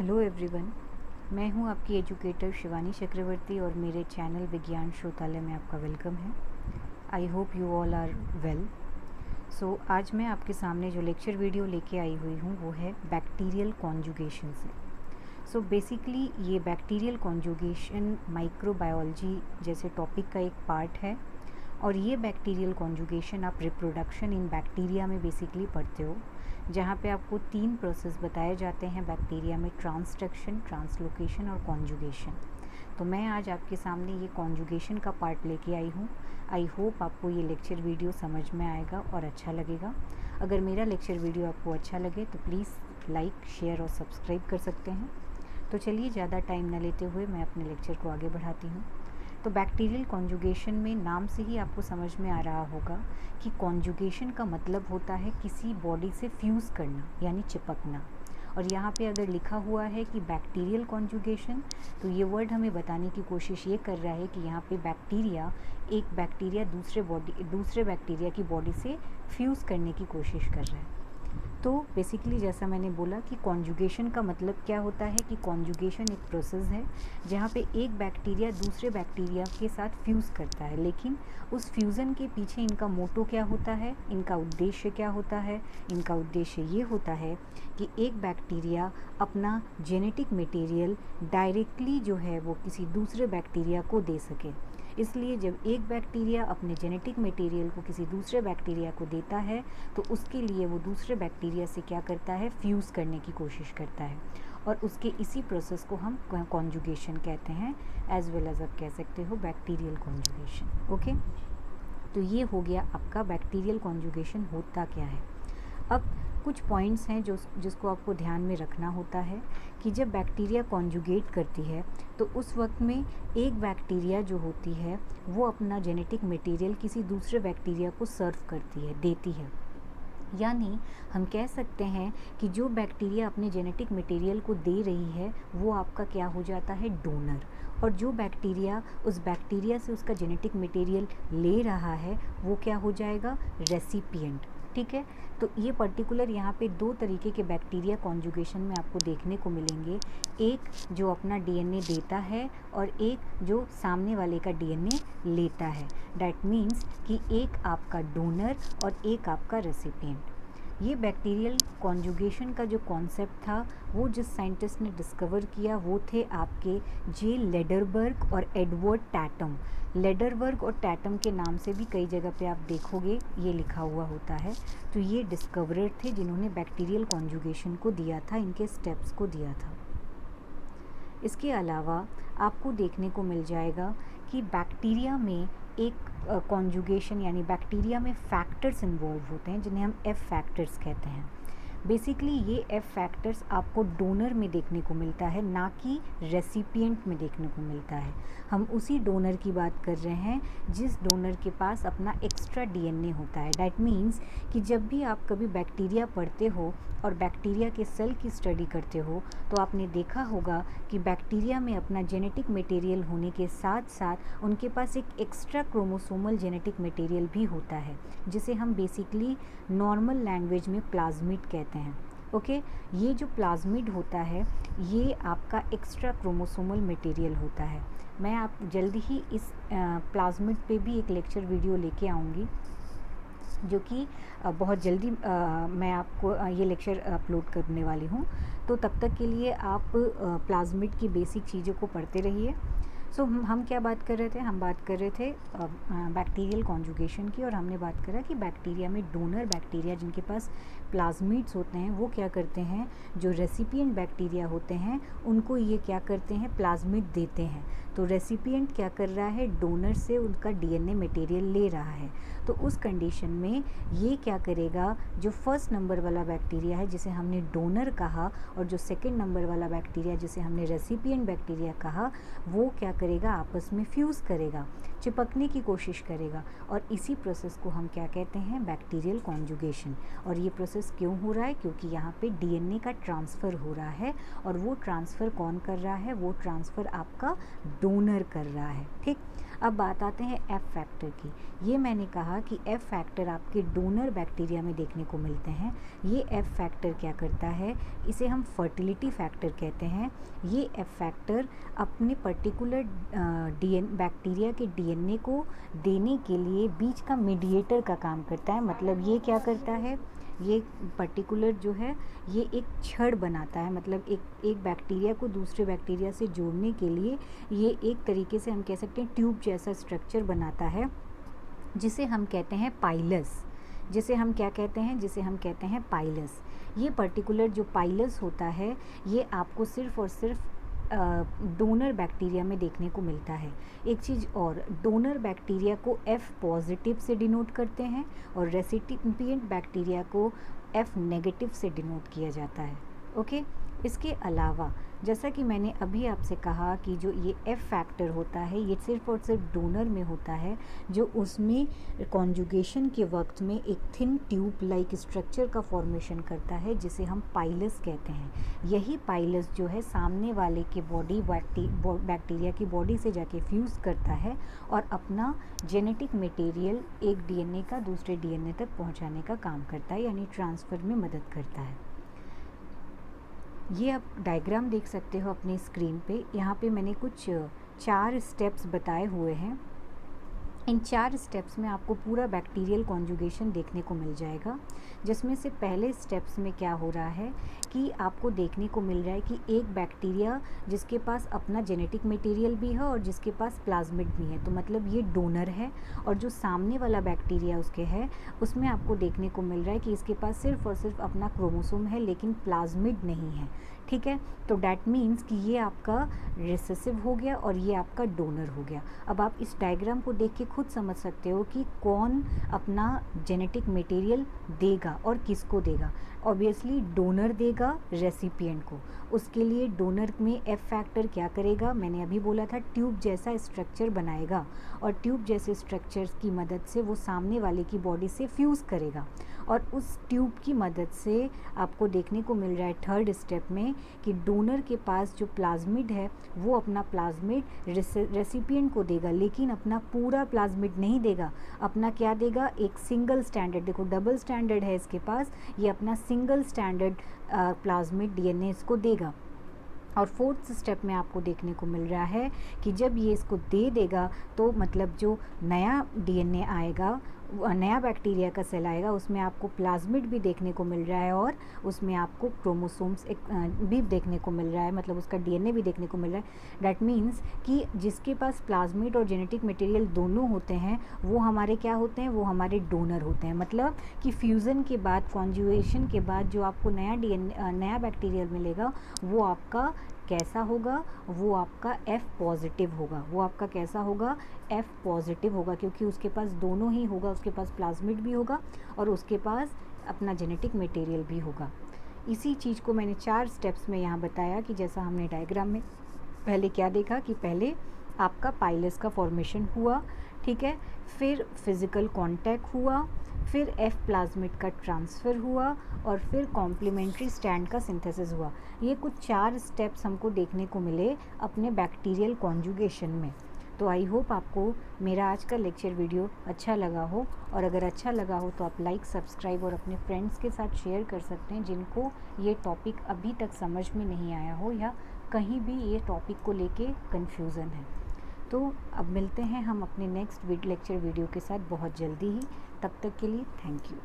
Hello everyone, मैं हूं आपकी एजुकेटर शिवानी चक्रवर्ती और मेरे चैनल विज्ञान श्रोतालय में आपका वेलकम है। I hope you all are well. So आज मैं आपके सामने जो लेक्चर वीडियो लेके आई हुई हूं वो है बैक्टीरियल कॉन्जुगेशन से। सो बेसिकली ये बैक्टीरियल कॉन्जुगेशन माइक्रोबायोलॉजी जैसे टॉपिक का एक पार्ट है और ये बैक्टीरियल कॉन्जुगेशन आप रिप्रोडक्शन इन बैक्टीरिया में बेसिकली पढ़ते हो, जहाँ पे आपको 3 प्रोसेस बताए जाते हैं बैक्टीरिया में: ट्रांसडक्शन, ट्रांसलोकेशन और कॉन्जुगेशन। तो मैं आज आपके सामने ये कॉन्जुगेशन का पार्ट लेके आई हूँ। आई होप आपको ये लेक्चर वीडियो समझ में आएगा और अच्छा लगेगा। अगर मेरा लेक्चर वीडियो आपको अच्छा लगे तो प्लीज़ लाइक, शेयर और सब्सक्राइब कर सकते हैं। तो चलिए ज़्यादा टाइम न लेते हुए मैं अपने लेक्चर को आगे बढ़ाती हूँ। तो बैक्टीरियल कॉन्जुगेशन में नाम से ही आपको समझ में आ रहा होगा कि कॉन्जुगेशन का मतलब होता है किसी बॉडी से फ्यूज़ करना यानी चिपकना। और यहाँ पे अगर लिखा हुआ है कि बैक्टीरियल कॉन्जुगेशन, तो ये वर्ड हमें बताने की कोशिश ये कर रहा है कि यहाँ पे एक बैक्टीरिया दूसरे बैक्टीरिया की बॉडी से फ्यूज़ करने की कोशिश कर रहा है। तो बेसिकली जैसा मैंने बोला कि कॉन्जुगेशन का मतलब क्या होता है कि कॉन्जुगेशन एक प्रोसेस है जहाँ पे एक बैक्टीरिया दूसरे बैक्टीरिया के साथ फ्यूज़ करता है, लेकिन उस फ्यूज़न के पीछे इनका मोटो क्या होता है, इनका उद्देश्य क्या होता है। इनका उद्देश्य ये होता है कि एक बैक्टीरिया अपना जेनेटिक मटेरियल डायरेक्टली जो है वो किसी दूसरे बैक्टीरिया को दे सके। इसलिए जब एक बैक्टीरिया अपने जेनेटिक मटेरियल को किसी दूसरे बैक्टीरिया को देता है तो उसके लिए वो दूसरे बैक्टीरिया से क्या करता है, फ्यूज़ करने की कोशिश करता है। और उसके इसी प्रोसेस को हम कॉन्जुगेशन कहते हैं, एज वेल एज आप कह सकते हो बैक्टीरियल कॉन्जुगेशन। ओके, तो ये हो गया आपका बैक्टीरियल कॉन्जुगेशन होता क्या है। अब कुछ पॉइंट्स हैं जिसको आपको ध्यान में रखना होता है कि जब बैक्टीरिया कॉन्जुगेट करती है तो उस वक्त में एक बैक्टीरिया जो होती है वो अपना जेनेटिक मटेरियल किसी दूसरे बैक्टीरिया को सर्व करती है, देती है। यानी हम कह सकते हैं कि जो बैक्टीरिया अपने जेनेटिक मटेरियल को दे रही है वो आपका क्या हो जाता है, डोनर। और जो बैक्टीरिया उस बैक्टीरिया से उसका जेनेटिक मटेरियल ले रहा है वो क्या हो जाएगा, रेसिपिएंट। ठीक है, तो ये पर्टिकुलर यहाँ पे 2 तरीके के बैक्टीरिया कॉन्जुगेशन में आपको देखने को मिलेंगे। एक जो अपना डीएनए देता है और एक जो सामने वाले का डीएनए लेता है। डैट मीन्स कि एक आपका डोनर और एक आपका रेसिपिएंट। ये बैक्टीरियल कॉन्जुगेशन का जो कॉन्सेप्ट था वो जिस साइंटिस्ट ने डिस्कवर किया वो थे आपके जे लेडरबर्ग और एडवर्ड टैटम। लेडरबर्ग और टैटम के नाम से भी कई जगह पे आप देखोगे ये लिखा हुआ होता है। तो ये डिस्कवरर थे जिन्होंने बैक्टीरियल कॉन्जुगेशन को दिया था, इनके स्टेप्स को दिया था। इसके अलावा आपको देखने को मिल जाएगा कि बैक्टीरिया में एक कॉन्जुगेशन यानी बैक्टीरिया में फैक्टर्स इन्वॉल्व होते हैं जिन्हें हम एफ फैक्टर्स कहते हैं। बेसिकली ये एफ फैक्टर्स आपको डोनर में देखने को मिलता है, ना कि रेसिपिएंट में देखने को मिलता है। हम उसी डोनर की बात कर रहे हैं जिस डोनर के पास अपना एक्स्ट्रा डीएनए होता है। डैट मीन्स कि जब भी आप कभी बैक्टीरिया पढ़ते हो और बैक्टीरिया के सेल की स्टडी करते हो तो आपने देखा होगा कि बैक्टीरिया में अपना जेनेटिक मटेरियल होने के साथ साथ उनके पास एक एक्स्ट्रा क्रोमोसोमल जेनेटिक मटेरियल भी होता है, जिसे हम बेसिकली नॉर्मल लैंग्वेज में प्लाज्मिड कहते हैं। ओके, ये जो प्लाज्मिड होता है ये आपका एक्स्ट्रा क्रोमोसोमल मटेरियल होता है। मैं आप जल्दी ही इस प्लाज्मिड पे भी एक लेक्चर वीडियो लेके आऊँगी, जो कि बहुत जल्दी मैं आपको ये लेक्चर अपलोड करने वाली हूँ। तो तब तक के लिए आप प्लाज्मिड की बेसिक चीज़ों को पढ़ते रहिए। सो हम क्या बात कर रहे थे, हम बात कर रहे थे बैक्टीरियल कॉन्जुगेशन की, और हमने बात करा कि बैक्टीरिया में डोनर बैक्टीरिया जिनके पास प्लाज्मिड्स होते हैं वो क्या करते हैं, जो रेसिपिएंट बैक्टीरिया होते हैं उनको ये क्या करते हैं, प्लाज्मिड देते हैं। तो रेसिपिएंट क्या कर रहा है, डोनर से उनका डीएनए मटेरियल ले रहा है। तो उस कंडीशन में ये क्या करेगा, जो फर्स्ट नंबर वाला बैक्टीरिया है जिसे हमने डोनर कहा और जो सेकंड नंबर वाला बैक्टीरिया जिसे हमने रेसिपिएंट बैक्टीरिया कहा, वो क्या करेगा, आपस में फ्यूज़ करेगा, चिपकने की कोशिश करेगा। और इसी प्रोसेस को हम क्या कहते हैं, बैक्टीरियल कॉन्जुगेशन। और ये प्रोसेस प्रोसेस क्यों हो रहा है? क्योंकि यहाँ पे डीएनए का ट्रांसफ़र हो रहा है, और वो ट्रांसफ़र कौन कर रहा है? वो ट्रांसफ़र आपका डोनर कर रहा है। ठीक, अब बात आते हैं एफ फैक्टर की। ये मैंने कहा कि एफ फैक्टर आपके डोनर बैक्टीरिया में देखने को मिलते हैं। ये एफ फैक्टर क्या करता है? इसे हम फर्टिलिटी फैक्टर कहते हैं। ये एफ फैक्टर अपने पर्टिकुलर बैक्टीरिया के डीएनए को देने के लिए बीच का मीडिएटर का काम करता है। मतलब ये क्या करता है? ये पर्टिकुलर जो है ये एक छड़ बनाता है, मतलब एक बैक्टीरिया को दूसरे बैक्टीरिया से जोड़ने के लिए ये एक तरीके से हम कह सकते हैं ट्यूब जैसा स्ट्रक्चर बनाता है, जिसे हम कहते हैं पाइलस। जिसे हम क्या कहते हैं? जिसे हम कहते हैं पाइलस। ये पर्टिकुलर जो पाइलस होता है ये आपको सिर्फ़ और सिर्फ डोनर बैक्टीरिया में देखने को मिलता है। एक चीज़ और, डोनर बैक्टीरिया को F पॉजिटिव से डिनोट करते हैं और रेसिपिएंट बैक्टीरिया को F नेगेटिव से डिनोट किया जाता है। ओके, इसके अलावा जैसा कि मैंने अभी आपसे कहा कि जो ये एफ फैक्टर होता है ये सिर्फ और सिर्फ डोनर में होता है, जो उसमें कॉन्जुगेशन के वक्त में एक थिन ट्यूब लाइक स्ट्रक्चर का फॉर्मेशन करता है, जिसे हम पाइलस कहते हैं। यही पाइलस जो है सामने वाले के बॉडी बैक्टीरिया की बॉडी से जाके फ्यूज़ करता है और अपना जेनेटिक मटेरियल एक डीएनए का दूसरे डीएनए तक पहुंचाने का काम करता है, यानी ट्रांसफ़र में मदद करता है। ये आप डायग्राम देख सकते हो अपनी स्क्रीन पे। यहाँ पे मैंने कुछ 4 स्टेप्स बताए हुए हैं। इन 4 स्टेप्स में आपको पूरा बैक्टीरियल कॉन्जुगेशन देखने को मिल जाएगा, जिसमें से पहले स्टेप्स में क्या हो रहा है कि आपको देखने को मिल रहा है कि एक बैक्टीरिया जिसके पास अपना जेनेटिक मटेरियल भी है और जिसके पास प्लाज्मिड भी है, तो मतलब ये डोनर है। और जो सामने वाला बैक्टीरिया उसके है उसमें आपको देखने को मिल रहा है कि इसके पास सिर्फ और सिर्फ अपना क्रोमोसोम है लेकिन प्लाज्मिड नहीं है। ठीक है, तो डैट मीन्स कि ये आपका रिसेसिव हो गया और ये आपका डोनर हो गया। अब आप इस डायग्राम को देख के खुद समझ सकते हो कि कौन अपना जेनेटिक मटेरियल देगा और किसको देगा। ऑब्वियसली डोनर देगा रेसिपिएंट को। उसके लिए डोनर में एफ फैक्टर क्या करेगा? मैंने अभी बोला था ट्यूब जैसा स्ट्रक्चर बनाएगा, और ट्यूब जैसे स्ट्रक्चर्स की मदद से वो सामने वाले की बॉडी से फ्यूज़ करेगा, और उस ट्यूब की मदद से आपको देखने को मिल रहा है थर्ड स्टेप में कि डोनर के पास जो प्लाज्मिड है वो अपना प्लाज्मिड रेसिपिएंट को देगा, लेकिन अपना पूरा प्लाज्मिड नहीं देगा। अपना क्या देगा? एक सिंगल स्टैंडर्ड, देखो डबल स्टैंडर्ड है इसके पास, ये अपना सिंगल स्टैंडर्ड प्लाज्मिड डीएनए इसको देगा। और फोर्थ स्टेप में आपको देखने को मिल रहा है कि जब ये इसको दे देगा तो मतलब जो नया डीएनए आएगा, नया बैक्टीरिया का सेल आएगा, उसमें आपको प्लाज्मिड भी देखने को मिल रहा है और उसमें आपको क्रोमोसोम्स भी देखने को मिल रहा है, मतलब उसका डीएनए भी देखने को मिल रहा है। डैट मीन्स कि जिसके पास प्लाज्मिड और जेनेटिक मटेरियल दोनों होते हैं वो हमारे क्या होते हैं? वो हमारे डोनर होते हैं। मतलब कि फ्यूज़न के बाद, कॉन्जुगेशन के बाद जो आपको नया बैक्टीरियल मिलेगा वो आपका कैसा होगा? वो आपका F पॉजिटिव होगा। वो आपका कैसा होगा? F पॉजिटिव होगा, क्योंकि उसके पास दोनों ही होगा, उसके पास प्लाज्मिड भी होगा और उसके पास अपना जेनेटिक मटेरियल भी होगा। इसी चीज़ को मैंने 4 स्टेप्स में यहाँ बताया कि जैसा हमने डायग्राम में पहले क्या देखा कि पहले आपका पाइलस का फॉर्मेशन हुआ, ठीक है, फिर फिज़िकल कांटेक्ट हुआ, फिर एफ प्लाज्मिड का ट्रांसफ़र हुआ और फिर कॉम्प्लीमेंट्री स्टैंड का सिंथेसिस हुआ। ये कुछ 4 स्टेप्स हमको देखने को मिले अपने बैक्टीरियल कॉन्जुगेशन में। तो आई होप आपको मेरा आज का लेक्चर वीडियो अच्छा लगा हो, और अगर अच्छा लगा हो तो आप लाइक, सब्सक्राइब और अपने फ्रेंड्स के साथ शेयर कर सकते हैं जिनको ये टॉपिक अभी तक समझ में नहीं आया हो या कहीं भी ये टॉपिक को लेके कन्फ्यूज़न है। तो अब मिलते हैं हम अपने नेक्स्ट लेक्चर वीडियो के साथ बहुत जल्दी ही। तब तक के लिए थैंक यू।